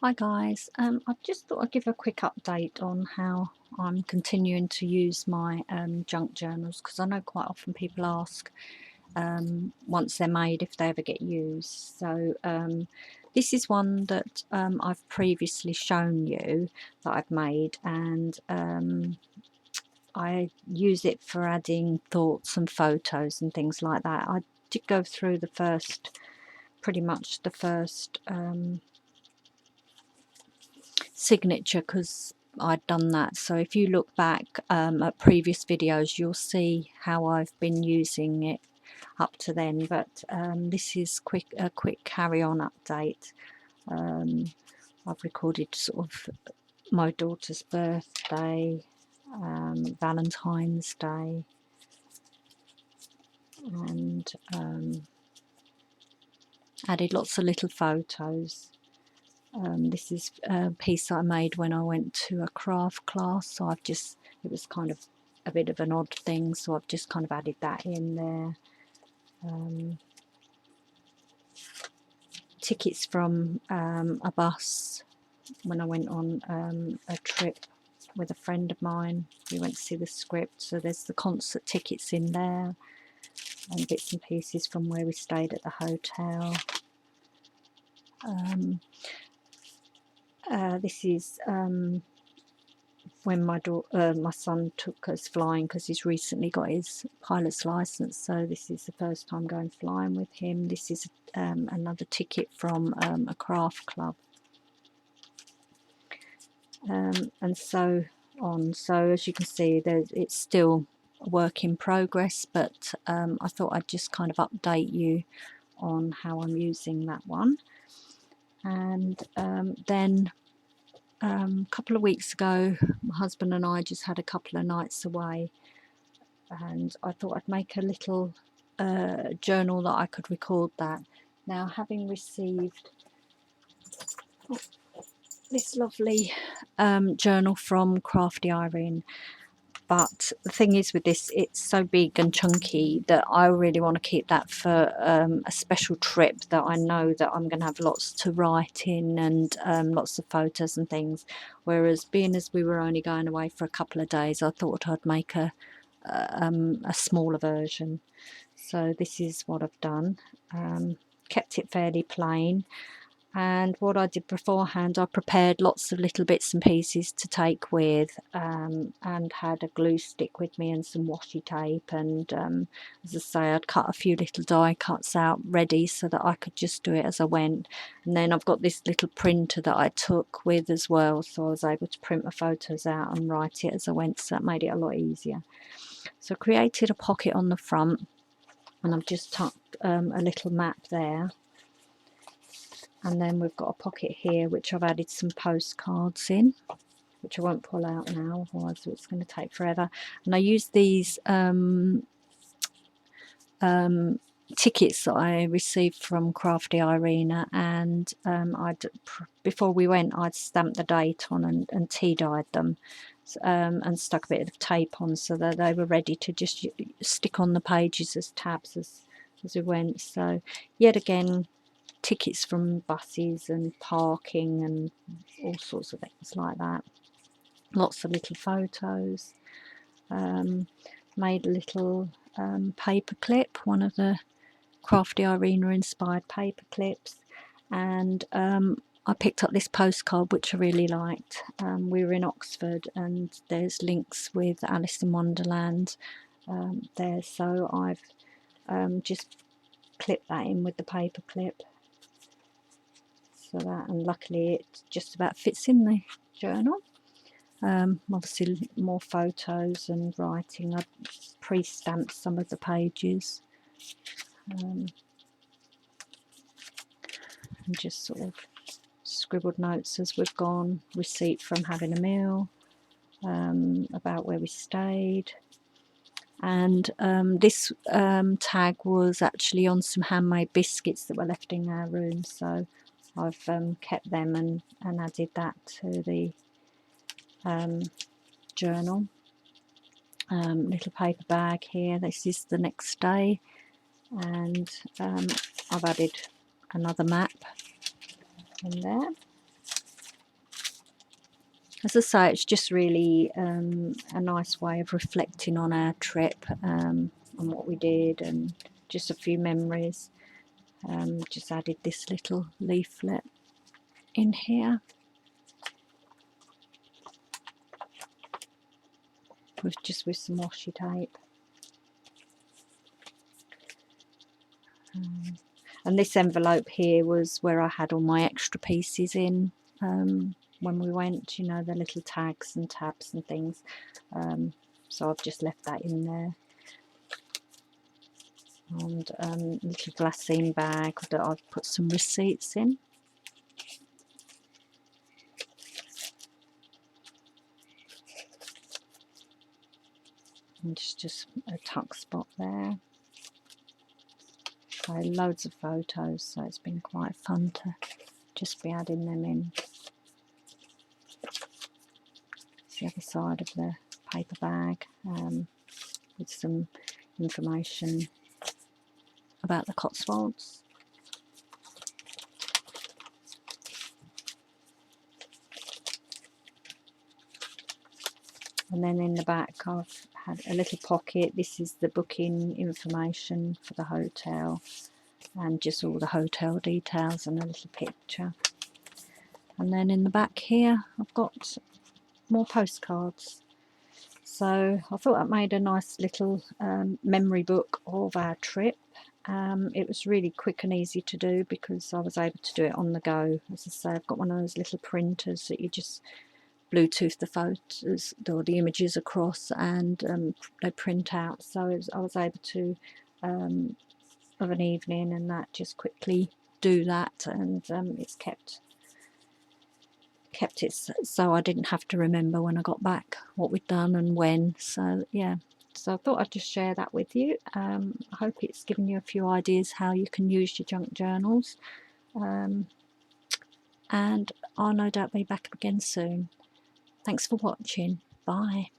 Hi guys, I just thought I'd give a quick update on how I'm continuing to use my junk journals, because I know quite often people ask once they're made if they ever get used. So this is one that I've previously shown you that I've made, and I use it for adding thoughts and photos and things like that. I did go through pretty much the first signature because I'd done that. So if you look back at previous videos, you'll see how I've been using it up to then. But this is a quick carry-on update. I've recorded sort of my daughter's birthday, Valentine's Day, and added lots of little photos. This is a piece I made when I went to a craft class, so it was kind of a bit of an odd thing, so I've just kind of added that in there. Tickets from a bus when I went on a trip with a friend of mine. We went to see the Script, so there's the concert tickets in there, and bits and pieces from where we stayed at the hotel. This is when my son took us flying, because he's recently got his pilot's license, so this is the first time going flying with him. This is another ticket from a craft club, and so on. So as you can see, it's still a work in progress, but I thought I'd just kind of update you on how I'm using that one. And then a couple of weeks ago, my husband and I just had a couple of nights away, and I thought I'd make a little journal that I could record that. Now, having received this lovely journal from Crafty Irene, but the thing is with this, it's so big and chunky that I really want to keep that for a special trip that I know that I'm going to have lots to write in, and lots of photos and things. Whereas being as we were only going away for a couple of days, I thought I'd make a smaller version. So this is what I've done. Kept it fairly plain. And what I did beforehand, I prepared lots of little bits and pieces to take with, and had a glue stick with me and some washi tape, and as I say, I'd cut a few little die cuts out ready so that I could just do it as I went. And then I've got this little printer that I took with as well, so I was able to print my photos out and write it as I went, so that made it a lot easier. So I created a pocket on the front, and I've just tucked a little map there. And then we've got a pocket here which I've added some postcards in, which I won't pull out now, otherwise it's going to take forever. And I use these tickets that I received from Crafty Irene, and before we went, I'd stamped the date on and tea-dyed them, and stuck a bit of tape on so that they were ready to just stick on the pages as tabs as we went. So yet again, tickets from buses and parking and all sorts of things like that. Lots of little photos. Made a little paper clip, one of the Crafty Irene inspired paper clips, and I picked up this postcard which I really liked. We were in Oxford, and there's links with Alice in Wonderland there, so I've just clipped that in with the paper clip. That, and luckily it just about fits in the journal. Obviously more photos and writing. I've pre-stamped some of the pages, and just sort of scribbled notes as we've gone, receipt from having a meal, about where we stayed, and this tag was actually on some handmade biscuits that were left in our room, so I've kept them and added that to the journal. Little paper bag here. This is the next day, and I've added another map in there. as I say, it's just really a nice way of reflecting on our trip, on what we did, and just a few memories. Just added this little leaflet in here with some washi tape. And this envelope here was where I had all my extra pieces in when we went, you know, the little tags and tabs and things. So I've just left that in there. And a little glassine bag that I've put some receipts in. And just a tuck spot there. So loads of photos, so it's been quite fun to just be adding them in. It's the other side of the paper bag with some information about the Cotswolds. And then in the back I've had a little pocket. This is the booking information for the hotel and just all the hotel details and a little picture. And then in the back here I've got more postcards. So I thought I made a nice little memory book of our trip. It was really quick and easy to do because I was able to do it on the go. As I say, I've got one of those little printers that you just Bluetooth the photos or the images across, and they print out. So I was able to, of an evening and that, just quickly do that, and it's kept it so I didn't have to remember when I got back what we'd done and when. So yeah, so I thought I'd just share that with you. I hope it's given you a few ideas how you can use your junk journals, and I'll no doubt be back again soon. Thanks for watching. Bye.